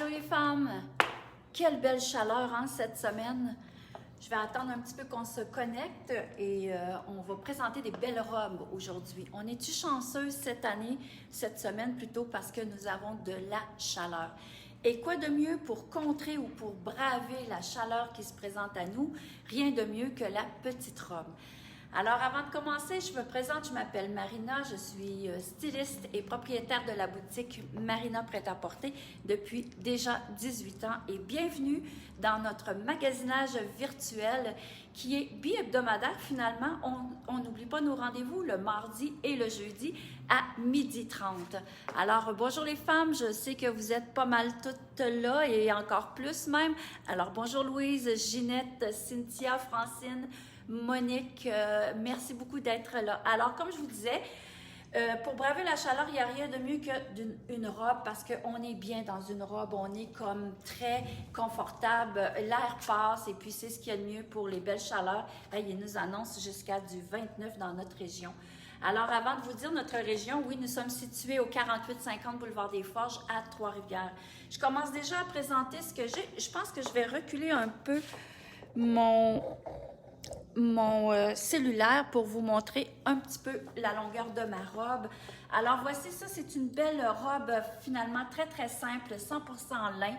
Allô les femmes! Quelle belle chaleur hein, cette semaine! Je vais attendre un petit peu qu'on se connecte et on va présenter des belles robes aujourd'hui. On est-tu chanceuse cette année, cette semaine plutôt, parce que nous avons de la chaleur. Et quoi de mieux pour contrer ou pour braver la chaleur qui se présente à nous? Rien de mieux que la petite robe. Alors, avant de commencer, je me présente, je m'appelle Marina, je suis styliste et propriétaire de la boutique Marina Prêt-à-Porter depuis déjà 18 ans et bienvenue dans notre magasinage virtuel qui est bi-hebdomadaire finalement. On n'oublie pas nos rendez-vous le mardi et le jeudi à 12h30. Alors, bonjour les femmes, je sais que vous êtes pas mal toutes là et encore plus même. Alors, bonjour Louise, Ginette, Cynthia, Francine, Monique, merci beaucoup d'être là. Alors, comme je vous disais, pour braver la chaleur, il n'y a rien de mieux qu'une robe parce qu'on est bien dans une robe, on est comme très confortable, l'air passe et puis c'est ce qu'il y a de mieux pour les belles chaleurs. Il nous annonce jusqu'à du 29 dans notre région. Alors, avant de vous dire notre région, oui, nous sommes situés au 4850 Boulevard des Forges à Trois-Rivières. Je commence déjà à présenter ce que j'ai. Je pense que je vais reculer un peu mon cellulaire pour vous montrer un petit peu la longueur de ma robe. Alors voici ça, c'est une belle robe finalement très simple, 100% en lin,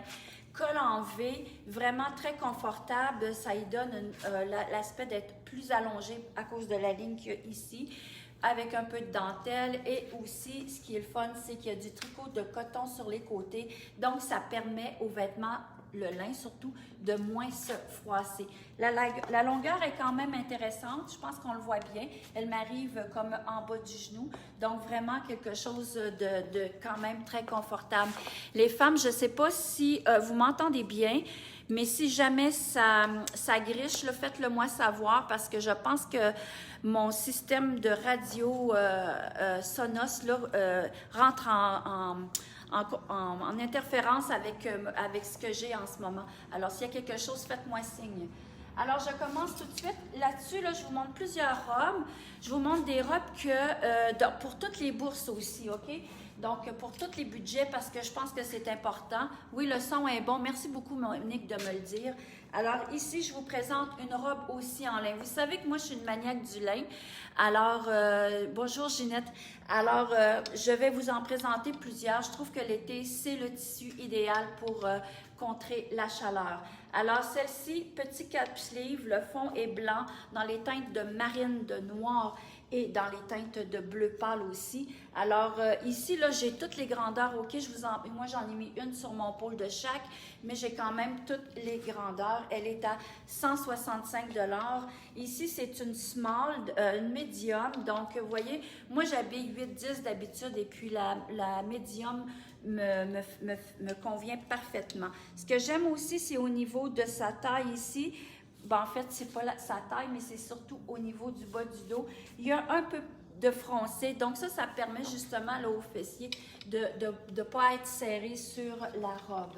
col en V, vraiment très confortable. Ça y donne l'aspect d'être plus allongé à cause de la ligne qu'il y a ici, avec un peu de dentelle et aussi, ce qui est le fun, c'est qu'il y a du tricot de coton sur les côtés, donc ça permet aux vêtements, le lin surtout, de moins se froisser. La longueur est quand même intéressante, je pense qu'on le voit bien, elle m'arrive comme en bas du genou, donc vraiment quelque chose de quand même très confortable. Les femmes, je ne sais pas si vous m'entendez bien, mais si jamais ça griche, faites-le moi savoir parce que je pense que mon système de radio Sonos rentre en interférence avec ce que j'ai en ce moment. Alors, s'il y a quelque chose, faites-moi signe. Alors, je commence tout de suite. Là-dessus, je vous montre plusieurs robes. Je vous montre des robes pour toutes les bourses aussi, OK? Donc, pour tous les budgets, parce que je pense que c'est important. Oui, le son est bon. Merci beaucoup, Monique, de me le dire. Alors, ici, je vous présente une robe aussi en lin. Vous savez que moi, je suis une maniaque du lin. Alors, bonjour, Ginette. Alors, je vais vous en présenter plusieurs. Je trouve que l'été, c'est le tissu idéal pour contrer la chaleur. Alors, celle-ci, petit cap-sleeve, le fond est blanc dans les teintes de marine, de noir et dans les teintes de bleu pâle aussi. Alors, ici, j'ai toutes les grandeurs, OK? Moi, j'en ai mis une sur mon pôle de chaque, mais j'ai quand même toutes les grandeurs. Elle est à 165 $. Ici, c'est une small, une medium. Donc, vous voyez, moi, j'habille 8-10 d'habitude et puis la medium me convient parfaitement. Ce que j'aime aussi, c'est au niveau de sa taille ici. Ben, en fait, c'est pas sa taille, mais c'est surtout au niveau du bas du dos. Il y a un peu de froncé, donc ça permet justement là, au fessier de ne pas être serré sur la robe.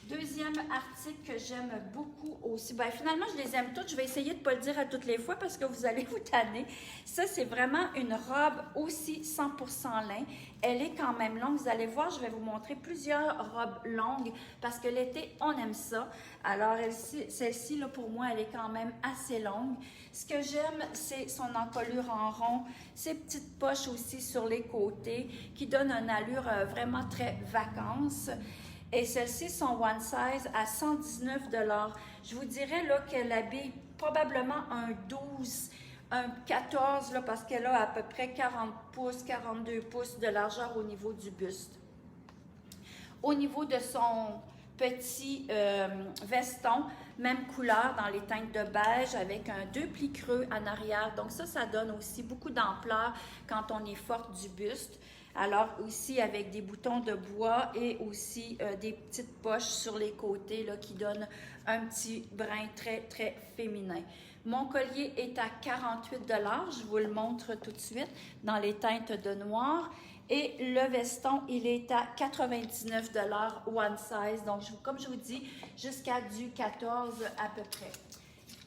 Deuxième article que j'aime beaucoup aussi, ben finalement je les aime toutes, je vais essayer de ne pas le dire à toutes les fois parce que vous allez vous tanner. Ça c'est vraiment une robe aussi 100% lin, elle est quand même longue, vous allez voir, je vais vous montrer plusieurs robes longues parce que l'été on aime ça. Alors celle-ci là pour moi elle est quand même assez longue. Ce que j'aime c'est son encolure en rond, ses petites poches aussi sur les côtés qui donnent une allure vraiment très vacances. Et celles-ci sont one size à 119 $. Je vous dirais là qu'elle habille probablement un 12, un 14 là, parce qu'elle a à peu près 40 pouces, 42 pouces de largeur au niveau du buste. Au niveau de son petit veston, même couleur dans les teintes de beige avec un 2 plis creux en arrière. Donc ça donne aussi beaucoup d'ampleur quand on est forte du buste. Alors aussi avec des boutons de bois et aussi des petites poches sur les côtés là, qui donnent un petit brin très féminin. Mon collier est à 48 $, je vous le montre tout de suite, dans les teintes de noir. Et le veston, il est à 99 $ one size, donc comme je vous dis, jusqu'à du 14 à peu près.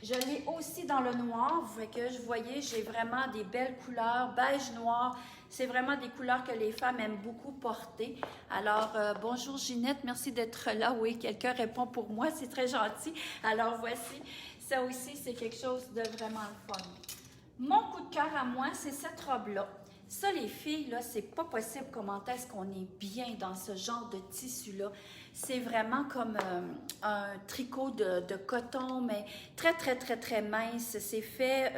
Je l'ai aussi dans le noir, fait que vous voyez, j'ai vraiment des belles couleurs, beige noir. C'est vraiment des couleurs que les femmes aiment beaucoup porter. Alors, bonjour Ginette, merci d'être là. Oui, quelqu'un répond pour moi, c'est très gentil. Alors, voici, ça aussi, c'est quelque chose de vraiment le fun. Mon coup de cœur à moi, c'est cette robe-là. Ça, les filles, là, c'est pas possible comment est-ce qu'on est bien dans ce genre de tissu-là. C'est vraiment comme un tricot de coton, mais très, très, très, très mince. C'est fait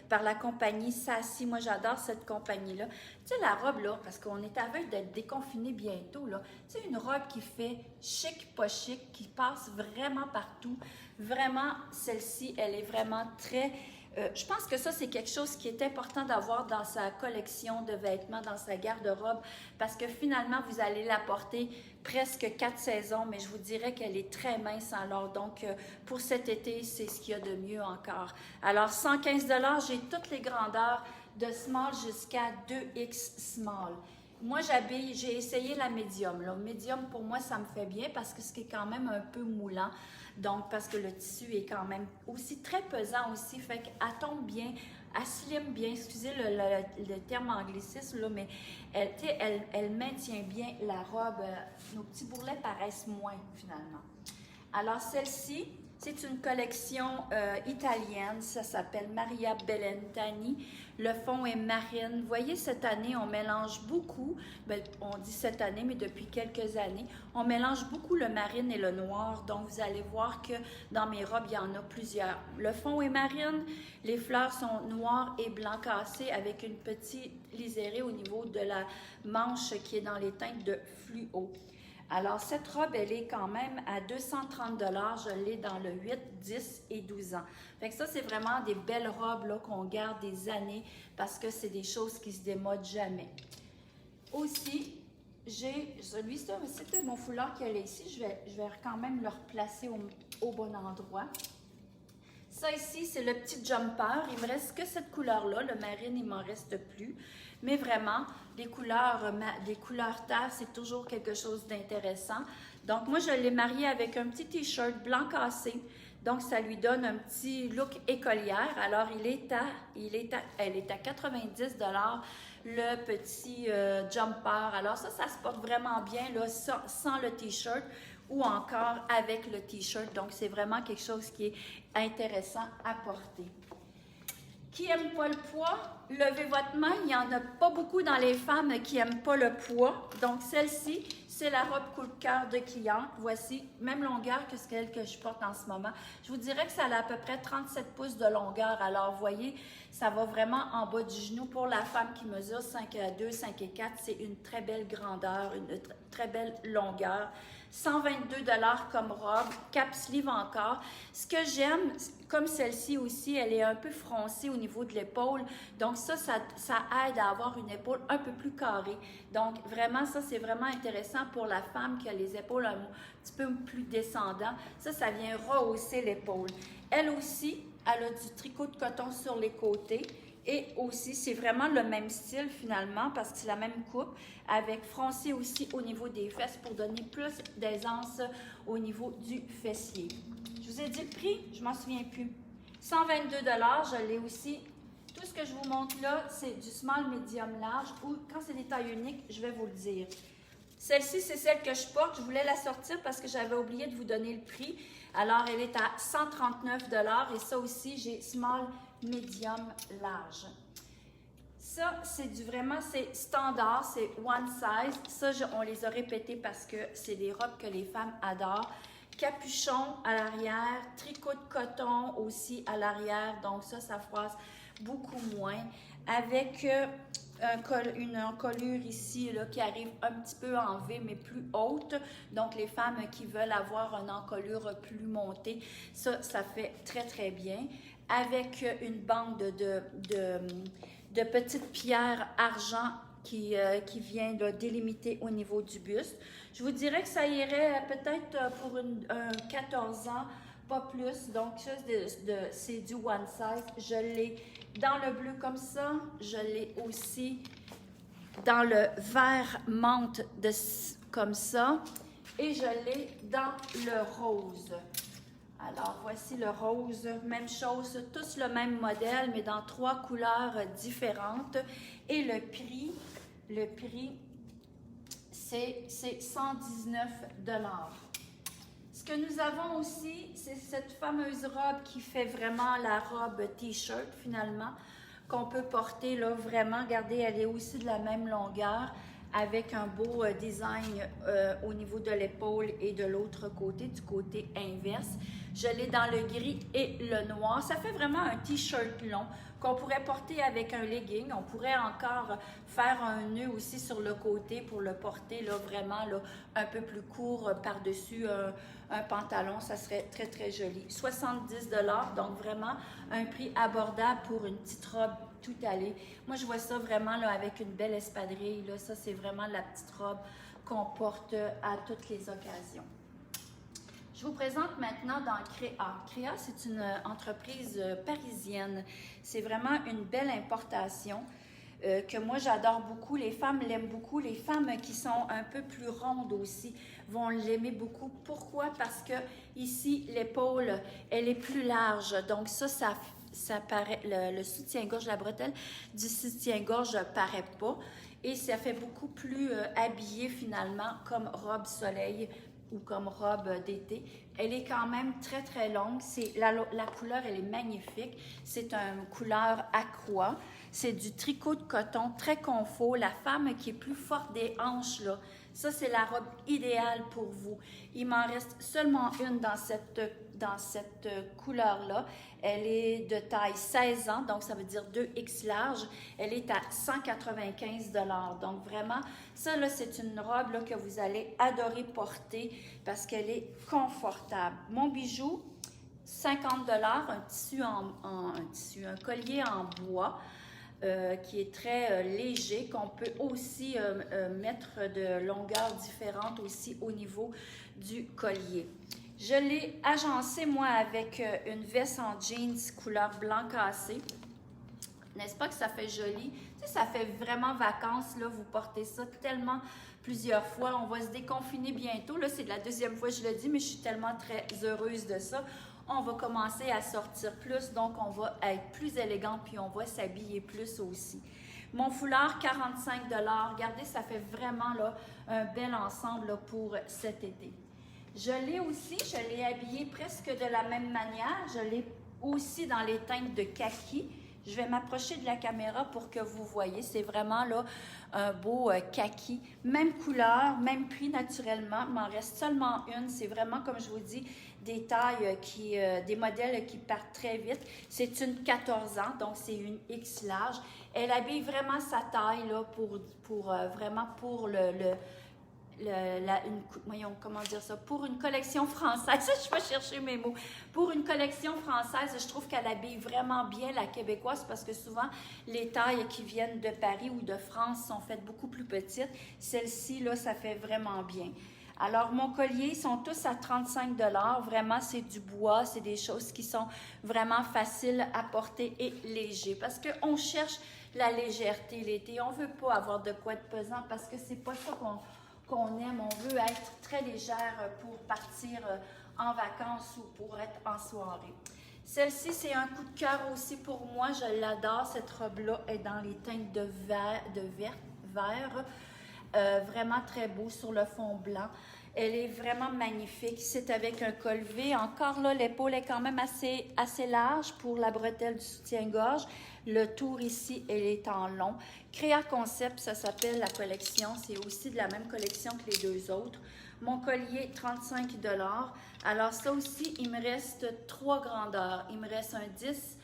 par la compagnie Sassy. Moi, j'adore cette compagnie-là. Tu sais, la robe, là, parce qu'on est à veille d'être déconfiné bientôt, là. Tu sais, une robe qui fait chic, pas chic, qui passe vraiment partout. Vraiment, celle-ci, elle est vraiment très... je pense que ça, c'est quelque chose qui est important d'avoir dans sa collection de vêtements, dans sa garde-robe, parce que finalement, vous allez la porter presque 4 saisons, mais je vous dirais qu'elle est très mince alors. Donc, pour cet été, c'est ce qu'il y a de mieux encore. Alors, 115 $, j'ai toutes les grandeurs de small jusqu'à 2X small. Moi, j'ai essayé la médium. Le médium, pour moi, ça me fait bien parce que c'est quand même un peu moulant. Donc, parce que le tissu est quand même aussi très pesant aussi, fait qu'elle tombe bien, elle slim bien, excusez le terme anglicisme, là, mais elle maintient bien la robe. Nos petits bourrelets paraissent moins, finalement. Alors, celle-ci, c'est une collection italienne, ça s'appelle Maria Bellentani. Le fond est marine. Vous voyez, cette année, on mélange beaucoup, ben, on dit cette année, mais depuis quelques années, on mélange beaucoup le marine et le noir. Donc, vous allez voir que dans mes robes, il y en a plusieurs. Le fond est marine, les fleurs sont noires et blanc cassé avec une petite lisérée au niveau de la manche qui est dans les teintes de fluo. Alors, cette robe, elle est quand même à 230 $. Je l'ai dans le 8, 10 et 12 ans. Fait que ça, c'est vraiment des belles robes là, qu'on garde des années parce que c'est des choses qui se démodent jamais. Aussi, j'ai celui-ci, c'était mon foulard qui allait ici. Je vais quand même le replacer au bon endroit. Ça ici, c'est le petit jumper. Il me reste que cette couleur-là. Le marine, il m'en reste plus. Mais vraiment, des couleurs terre, c'est toujours quelque chose d'intéressant. Donc, moi, je l'ai marié avec un petit t-shirt blanc cassé. Donc, ça lui donne un petit look écolière. Alors, elle est à 90 $, le petit jumper. Alors, ça se porte vraiment bien là, sans le t-shirt ou encore avec le t-shirt. Donc, c'est vraiment quelque chose qui est intéressant à porter. Qui n'aime pas le poids? Levez votre main. Il n'y en a pas beaucoup dans les femmes qui n'aiment pas le poids. Donc, celle-ci, c'est la robe coup de cœur de cliente. Voici, même longueur que celle que je porte en ce moment. Je vous dirais que ça a à peu près 37 pouces de longueur. Alors, vous voyez, ça va vraiment en bas du genou. Pour la femme qui mesure 5,2, 5,4, c'est une très belle grandeur, une très belle longueur. 122 $ comme robe, cap sleeve encore. Ce que j'aime, comme celle-ci aussi, elle est un peu froncée au niveau de l'épaule. Donc ça aide à avoir une épaule un peu plus carrée. Donc vraiment, ça c'est vraiment intéressant pour la femme qui a les épaules un petit peu plus descendantes. Ça vient rehausser l'épaule. Elle aussi, elle a du tricot de coton sur les côtés. Et aussi, c'est vraiment le même style finalement parce que c'est la même coupe avec froncé aussi au niveau des fesses pour donner plus d'aisance au niveau du fessier. Je vous ai dit le prix, je m'en souviens plus. 122 $, je l'ai aussi. Tout ce que je vous montre là, c'est du small, medium, large ou quand c'est des tailles uniques, je vais vous le dire. Celle-ci, c'est celle que je porte. Je voulais la sortir parce que j'avais oublié de vous donner le prix. Alors, elle est à 139 $ et ça aussi, j'ai small, medium, large. Ça, c'est c'est standard, c'est one size. Ça, on les a répétés parce que c'est des robes que les femmes adorent. Capuchon à l'arrière, tricot de coton aussi à l'arrière. Donc ça froisse beaucoup moins. Avec une encolure ici là, qui arrive un petit peu en V, mais plus haute. Donc, les femmes qui veulent avoir une encolure plus montée, ça fait très, très bien. Avec une bande de petites pierres argent qui vient là, délimiter au niveau du buste. Je vous dirais que ça irait peut-être pour un 14 ans, pas plus. Donc, ça, c'est du one size. Je l'ai dans le bleu comme ça. Je l'ai aussi dans le vert menthe comme ça. Et je l'ai dans le rose. Alors, voici le rose, même chose, tous le même modèle, mais dans 3 couleurs différentes. Et le prix, c'est 119 $. Ce que nous avons aussi, c'est cette fameuse robe qui fait vraiment la robe t-shirt finalement, qu'on peut porter là vraiment. Regardez, elle est aussi de la même longueur avec un beau design au niveau de l'épaule et de l'autre côté, du côté inverse. Je l'ai dans le gris et le noir. Ça fait vraiment un t-shirt long qu'on pourrait porter avec un legging. On pourrait encore faire un nœud aussi sur le côté pour le porter là, vraiment là, un peu plus court par-dessus un pantalon. Ça serait très, très joli. 70 $, donc vraiment un prix abordable pour une petite robe tout allée. Moi, je vois ça vraiment là, avec une belle espadrille. Là. Ça, c'est vraiment la petite robe qu'on porte à toutes les occasions. Je vous présente maintenant dans Créa. Créa, c'est une entreprise parisienne. C'est vraiment une belle importation que moi, j'adore beaucoup. Les femmes l'aiment beaucoup. Les femmes qui sont un peu plus rondes aussi vont l'aimer beaucoup. Pourquoi? Parce que ici, l'épaule, elle est plus large. Donc ça paraît, le soutien-gorge, la bretelle du soutien-gorge ne paraît pas. Et ça fait beaucoup plus habillé finalement comme robe soleil ou comme robe d'été. Elle est quand même très, très longue. La couleur, elle est magnifique. C'est une couleur aqua. C'est du tricot de coton, très confort. La femme qui est plus forte des hanches, là, ça, c'est la robe idéale pour vous. Il m'en reste seulement une dans cette couleur-là. Elle est de taille 16 ans, donc ça veut dire 2X large. Elle est à 195 $. Donc vraiment, ça là, c'est une robe là, que vous allez adorer porter parce qu'elle est confortable. Mon bijou, 50 $, un collier en bois. Qui est très léger, qu'on peut aussi mettre de longueurs différentes aussi au niveau du collier. Je l'ai agencé, moi, avec une veste en jeans couleur blanc cassé. N'est-ce pas que ça fait joli? Tu sais, ça fait vraiment vacances, là, vous portez ça tellement plusieurs fois. On va se déconfiner bientôt. Là, c'est la 2e fois que je le dis, mais je suis tellement très heureuse de ça. On va commencer à sortir plus, donc on va être plus élégant, puis on va s'habiller plus aussi. Mon foulard, 45 $. Regardez, ça fait vraiment là, un bel ensemble là, pour cet été. Je l'ai habillé presque de la même manière. Je l'ai aussi dans les teintes de kaki. Je vais m'approcher de la caméra pour que vous voyez. C'est vraiment là un beau kaki. Même couleur, même prix naturellement. Il m'en reste seulement une. C'est vraiment, comme je vous dis, des tailles des modèles qui partent très vite. C'est une 14 ans, donc c'est une X large. Elle habille vraiment sa taille là, vraiment pour pour une collection française, je vais chercher mes mots, pour une collection française, je trouve qu'elle habille vraiment bien la québécoise parce que souvent, les tailles qui viennent de Paris ou de France sont faites beaucoup plus petites. Celle-ci, là, ça fait vraiment bien. Alors, mon collier, ils sont tous à 35 $. Vraiment, c'est du bois, c'est des choses qui sont vraiment faciles à porter et légers parce qu'on cherche la légèreté l'été. On ne veut pas avoir de quoi de pesant parce que c'est pas ça qu'on aime. On veut être très légère pour partir en vacances ou pour être en soirée. Celle-ci, c'est un coup de cœur aussi pour moi. Je l'adore. Cette robe-là est dans les teintes de vert. Vraiment très beau sur le fond blanc. Elle est vraiment magnifique. C'est avec un col V. Encore là, l'épaule est quand même assez large pour la bretelle du soutien-gorge. Le tour ici, elle est en long. Créa Concept, ça s'appelle la collection. C'est aussi de la même collection que les deux autres. Mon collier, 35 $. Alors ça aussi, il me reste 3 grandeurs. Il me reste un 10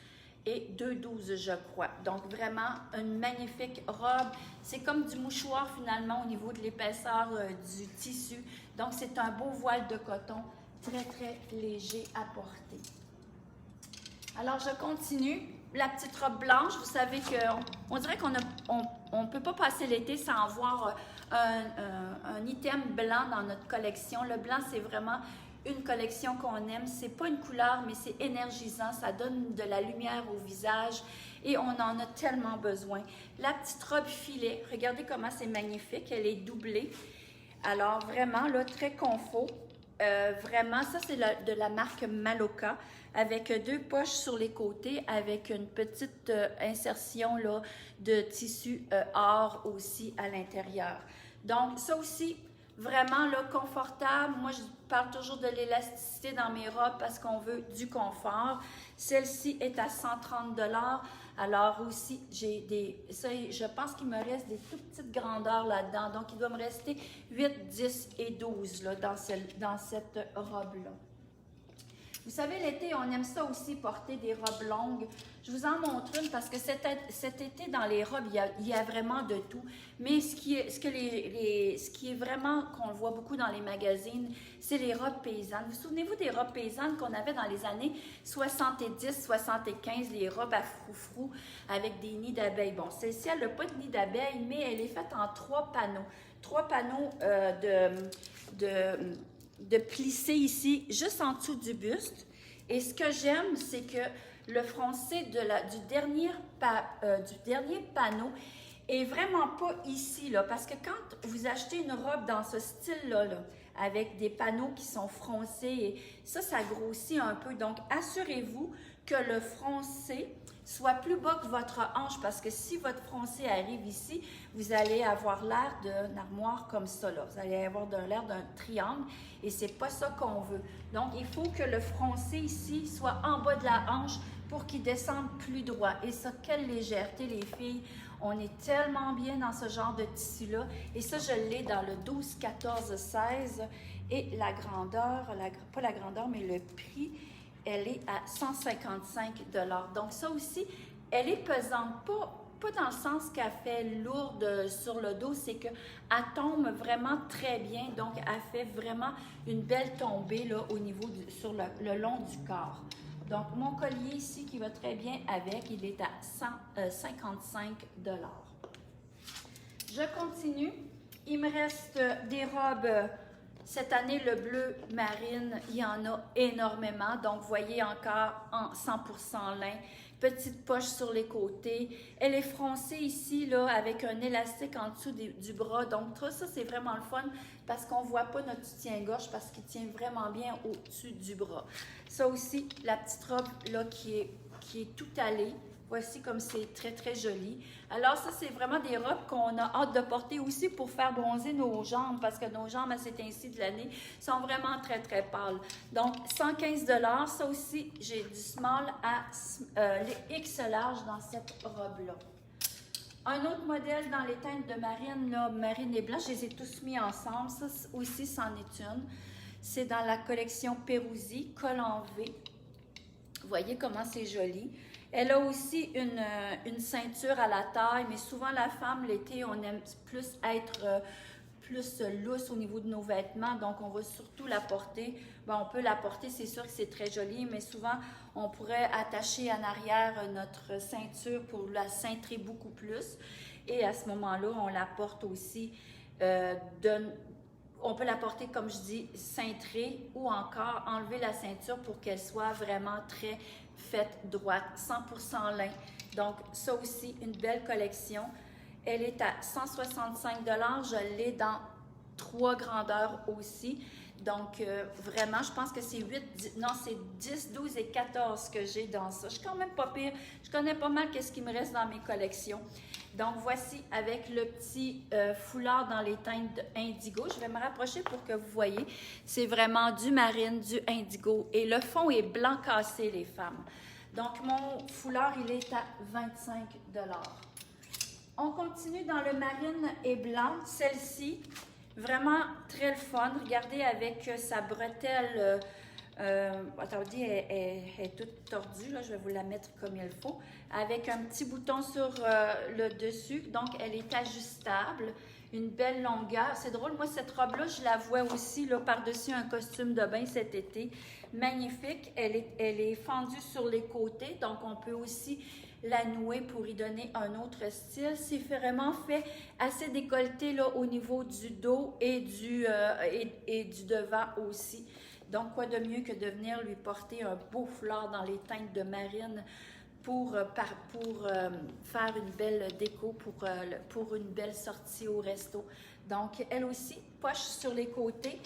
et 2,12 je crois. Donc vraiment une magnifique robe. C'est comme du mouchoir finalement au niveau de l'épaisseur du tissu. Donc c'est un beau voile de coton très très léger à porter. Alors je continue. La petite robe blanche, vous savez qu'on dirait qu'on ne peut pas passer l'été sans avoir un item blanc dans notre collection. Le blanc, c'est vraiment une collection qu'on aime. C'est pas une couleur, mais c'est énergisant. Ça donne de la lumière au visage et on en a tellement besoin. La petite robe filet, regardez comment c'est magnifique. Elle est doublée. Alors vraiment, là, très confort. vraiment, ça c'est de la marque Maloca, avec deux poches sur les côtés, avec une petite insertion là, de tissu or aussi à l'intérieur. Donc, ça aussi, vraiment là, confortable. Moi, je parle toujours de l'élasticité dans mes robes parce qu'on veut du confort. Celle-ci est à 130 $. Alors aussi, je pense qu'il me reste des toutes petites grandeurs là-dedans. Donc, il doit me rester 8, 10 et 12 là, dans cette robe-là. Vous savez, l'été, on aime ça aussi, porter des robes longues. Je vous en montre une parce que cet été, dans les robes, il y a vraiment de tout. Mais ce qui est vraiment, qu'on le voit beaucoup dans les magazines, c'est les robes paysannes. Vous souvenez-vous des robes paysannes qu'on avait dans les années 70, 75, les robes à froufrou avec des nids d'abeilles? Bon, celle-ci, elle n'a pas de nid d'abeilles, mais elle est faite en 3 panneaux. 3 panneaux de plisser ici, juste en dessous du buste. Et ce que j'aime, c'est que le froncé du dernier panneau est vraiment pas ici, là, parce que quand vous achetez une robe dans ce style-là, là, avec des panneaux qui sont froncés, et ça grossit un peu. Donc, assurez-vous que le froncé soit plus bas que votre hanche, parce que si votre froncé arrive ici, vous allez avoir l'air d'une armoire comme ça, là. Vous allez avoir l'air d'un triangle, et c'est pas ça qu'on veut. Donc, il faut que le froncé ici soit en bas de la hanche pour qu'il descende plus droit. Et ça, quelle légèreté, les filles! On est tellement bien dans ce genre de tissu-là. Et ça, je l'ai dans le 12, 14, 16. Et la grandeur, pas la grandeur, mais le prix, elle est à 155 $. Donc ça aussi, elle est pesante, pas dans le sens qu'elle fait lourde sur le dos, c'est qu'elle tombe vraiment très bien. Donc, elle fait vraiment une belle tombée là, au niveau sur le long du corps. Donc, mon collier ici, qui va très bien avec, il est à 155 $. Je continue. Il me reste des robes. Cette année, le bleu marine, il y en a énormément. Donc, vous voyez encore en 100% lin. Petite poche sur les côtés. Elle est froncée ici, là, avec un élastique en dessous du bras. Donc, ça, c'est vraiment le fun parce qu'on ne voit pas notre soutien-gorge parce qu'il tient vraiment bien au-dessus du bras. Ça aussi, la petite robe, là, qui est tout allée. Voici comme c'est très, très joli. Alors, ça, c'est vraiment des robes qu'on a hâte de porter aussi pour faire bronzer nos jambes, parce que nos jambes, à cet ainsi de l'année, sont vraiment très, très pâles. Donc, 115 $. Ça aussi, j'ai du small à les X large dans cette robe-là. Un autre modèle dans les teintes de marine, là, marine et blanche, je les ai tous mis ensemble. Ça aussi, c'en est une. C'est dans la collection Pérousy, col en V. Vous voyez comment c'est joli. Elle a aussi une ceinture à la taille, mais souvent la femme, l'été, on aime plus être plus lousse au niveau de nos vêtements, donc on va surtout la porter. Bon, on peut la porter, c'est sûr que c'est très joli, mais souvent, on pourrait attacher en arrière notre ceinture pour la cintrer beaucoup plus. Et à ce moment-là, on la porte aussi on peut la porter, comme je dis, cintrée ou encore enlever la ceinture pour qu'elle soit vraiment très faite droite, 100% lin. Donc, ça aussi, une belle collection. Elle est à 165 $. Je l'ai dans 3 grandeurs aussi. Donc, vraiment, je pense que c'est 10, 12 et 14 que j'ai dans ça. Je suis quand même pas pire. Je connais pas mal qu'est-ce qui me reste dans mes collections. Donc, voici avec le petit foulard dans les teintes indigo. Je vais me rapprocher pour que vous voyez. C'est vraiment du marine, du indigo. Et le fond est blanc cassé, les femmes. Donc, mon foulard, il est à 25 $. On continue dans le marine et blanc. Celle-ci, vraiment très le fun. Regardez avec sa bretelle. Attendez, elle est toute tordue. Là, je vais vous la mettre comme il faut. Avec un petit bouton sur le dessus. Donc, elle est ajustable. Une belle longueur. C'est drôle, moi, cette robe-là, je la vois aussi là, par-dessus un costume de bain cet été. Magnifique. Elle est fendue sur les côtés. Donc, on peut aussi la nouer pour y donner un autre style. C'est vraiment fait assez décolleté là, au niveau du dos et du devant aussi. Donc, quoi de mieux que de venir lui porter un beau foulard dans les teintes de marine pour faire une belle déco, pour une belle sortie au resto. Donc, elle aussi, poche sur les côtés.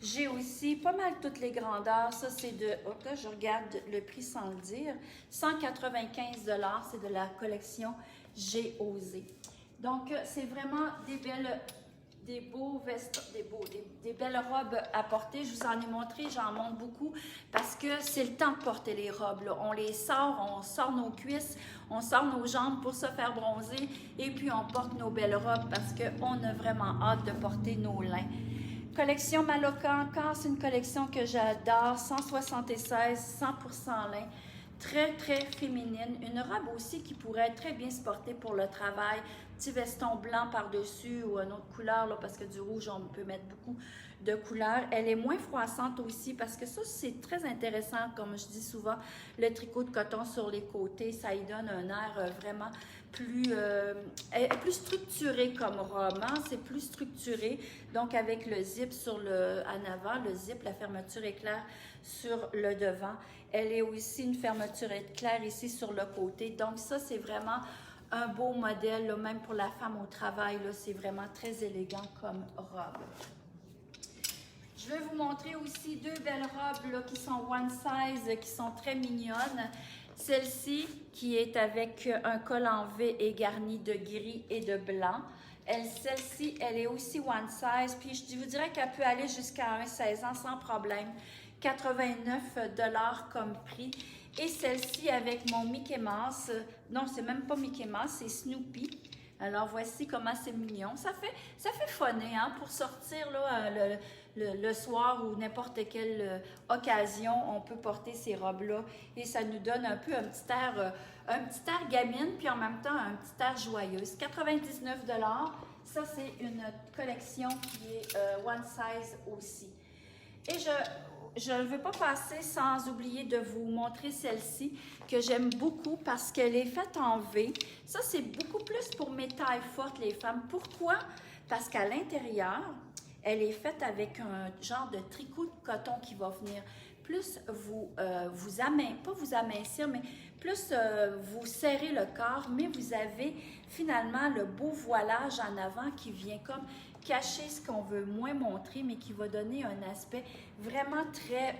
J'ai aussi pas mal toutes les grandeurs. Ça, c'est de, hop là, je regarde le prix sans le dire, 195 $, c'est de la collection J'ai osé. Donc, c'est vraiment des beaux vestes, des belles robes à porter. Je vous en ai montré, j'en montre beaucoup parce que c'est le temps de porter les robes, là. On les sort, on sort nos cuisses, on sort nos jambes pour se faire bronzer et puis on porte nos belles robes parce qu'on a vraiment hâte de porter nos lins. Collection Maloca encore, c'est une collection que j'adore, 176, 100% lin, très très féminine. Une robe aussi qui pourrait très bien se porter pour le travail, petit veston blanc par-dessus ou une autre couleur, là, parce que du rouge, on peut mettre beaucoup de couleurs. Elle est moins froissante aussi parce que ça, c'est très intéressant, comme je dis souvent, le tricot de coton sur les côtés, ça y donne un air vraiment plus structuré comme robe, hein? C'est plus structuré, donc avec le zip en avant, le zip, la fermeture éclair sur le devant. Elle est aussi une fermeture éclair ici sur le côté, donc ça c'est vraiment un beau modèle, là, même pour la femme au travail, c'est vraiment très élégant comme robe. Je vais vous montrer aussi deux belles robes là, qui sont one size, qui sont très mignonnes. Celle-ci qui est avec un col en V et garni de gris et de blanc. Celle-ci, elle est aussi one size, puis je vous dirais qu'elle peut aller jusqu'à un 16 ans sans problème. 89 $ comme prix. Et celle-ci avec mon Mickey Mouse, non, c'est même pas Mickey Mouse, c'est Snoopy. Alors, voici comment c'est mignon. Ça fait funner, hein, pour sortir là, le soir ou n'importe quelle occasion, on peut porter ces robes-là. Et ça nous donne un peu un petit air gamine, puis en même temps, un petit air joyeuse. 99 $. Ça, c'est une collection qui est one size aussi. Et je ne veux pas passer sans oublier de vous montrer celle-ci que j'aime beaucoup parce qu'elle est faite en V. Ça, c'est beaucoup plus pour mes tailles fortes, les femmes. Pourquoi? Parce qu'à l'intérieur, elle est faite avec un genre de tricot de coton qui va venir plus pas vous amincir, mais plus vous serrer le corps, mais vous avez finalement le beau voilage en avant qui vient comme cacher ce qu'on veut moins montrer, mais qui va donner un aspect vraiment très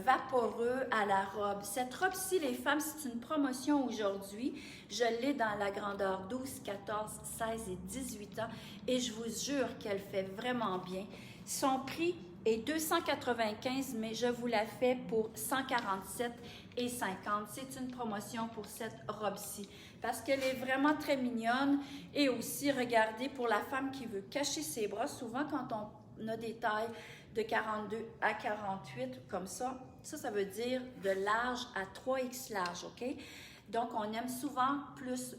vaporeux à la robe. Cette robe-ci, les femmes, c'est une promotion aujourd'hui. Je l'ai dans la grandeur 12, 14, 16 et 18 ans et je vous jure qu'elle fait vraiment bien. Son prix est 295, mais je vous la fais pour 147,50 $. C'est une promotion pour cette robe-ci parce qu'elle est vraiment très mignonne et aussi, regardez, pour la femme qui veut cacher ses bras, souvent quand on a des tailles de 42 à 48 comme ça veut dire de large à 3X large, OK? Donc, on aime souvent plus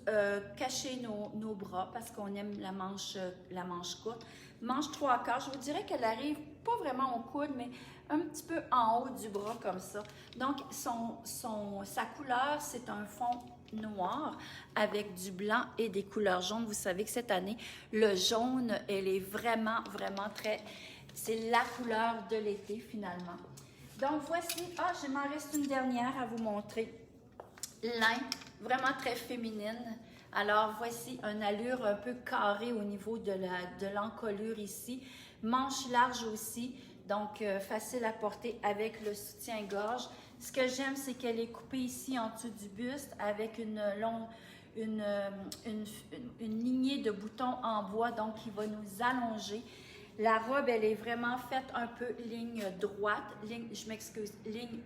cacher nos bras parce qu'on aime la manche courte. Manche 3/4, je vous dirais qu'elle arrive pas vraiment au coude, mais un petit peu en haut du bras comme ça. Donc, sa couleur, c'est un fond noir avec du blanc et des couleurs jaunes. Vous savez que cette année, le jaune, elle est vraiment, vraiment c'est la couleur de l'été finalement. Donc, voici, il m'en reste une dernière à vous montrer. Lin, vraiment très féminine. Alors, voici une allure un peu carrée au niveau de l'encolure ici. Manche large aussi, donc facile à porter avec le soutien-gorge. Ce que j'aime, c'est qu'elle est coupée ici en dessous du buste avec une lignée de boutons en bois, donc qui va nous allonger. La robe, elle est vraiment faite un peu ligne droite, ligne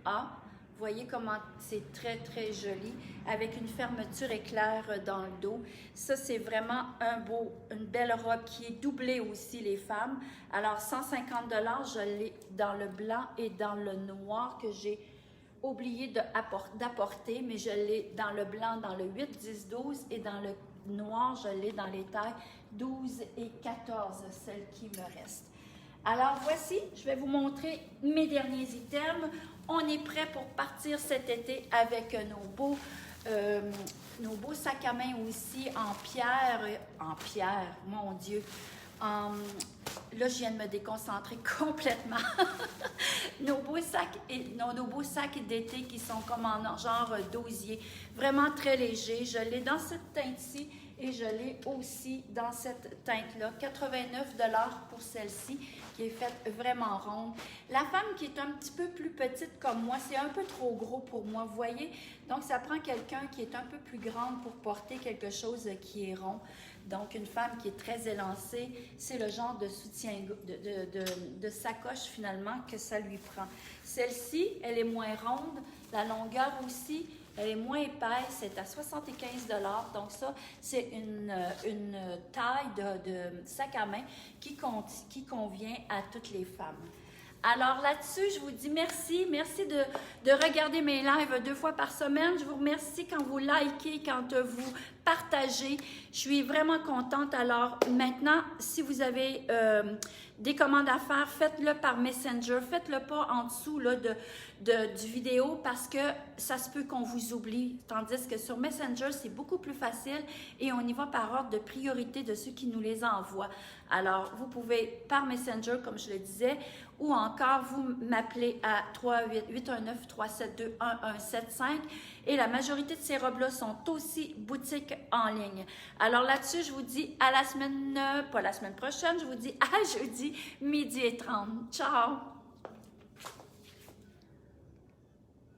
A. Vous voyez comment c'est très, très joli, avec une fermeture éclair dans le dos. Ça, c'est vraiment une belle robe qui est doublée aussi, les femmes. Alors, 150 $, je l'ai dans le blanc et dans le noir que j'ai oublié d'apporter, mais je l'ai dans le blanc, dans le 8, 10, 12 et dans le noir, je l'ai dans les tailles 12 et 14, celles qui me restent. Alors voici, je vais vous montrer mes derniers items. On est prêt pour partir cet été avec nos beaux sacs à main aussi en pierre, mon Dieu. Là, je viens de me déconcentrer complètement. nos beaux sacs d'été qui sont comme en genre d'osier, vraiment très légers. Je l'ai dans cette teinte-ci Et je l'ai aussi dans cette teinte-là. 89 pour celle-ci, qui est faite vraiment ronde. La femme qui est un petit peu plus petite comme moi, c'est un peu trop gros pour moi, vous voyez? Donc, ça prend quelqu'un qui est un peu plus grande pour porter quelque chose qui est rond. Donc, une femme qui est très élancée, c'est le genre de soutien, de sacoche finalement que ça lui prend. Celle-ci, elle est moins ronde, la longueur aussi, elle est moins épaisse, c'est à 75 $. Donc ça, c'est une taille de sac à main qui convient à toutes les femmes. Alors là-dessus, je vous dis merci. Merci de regarder mes lives 2 fois par semaine. Je vous remercie quand vous likez, quand vous partagez. Je suis vraiment contente. Alors maintenant, si vous avez des commandes à faire, faites-le par Messenger. Faites-le pas en dessous là, du vidéo parce que ça se peut qu'on vous oublie. Tandis que sur Messenger, c'est beaucoup plus facile et on y va par ordre de priorité de ceux qui nous les envoient. Alors, vous pouvez par Messenger, comme je le disais, ou encore vous m'appelez à 819-372-1175 et la majorité de ces robes-là sont aussi boutiques en ligne. Alors là-dessus, je vous dis à la semaine, pas la semaine prochaine, je vous dis à jeudi, 12h30. Ciao!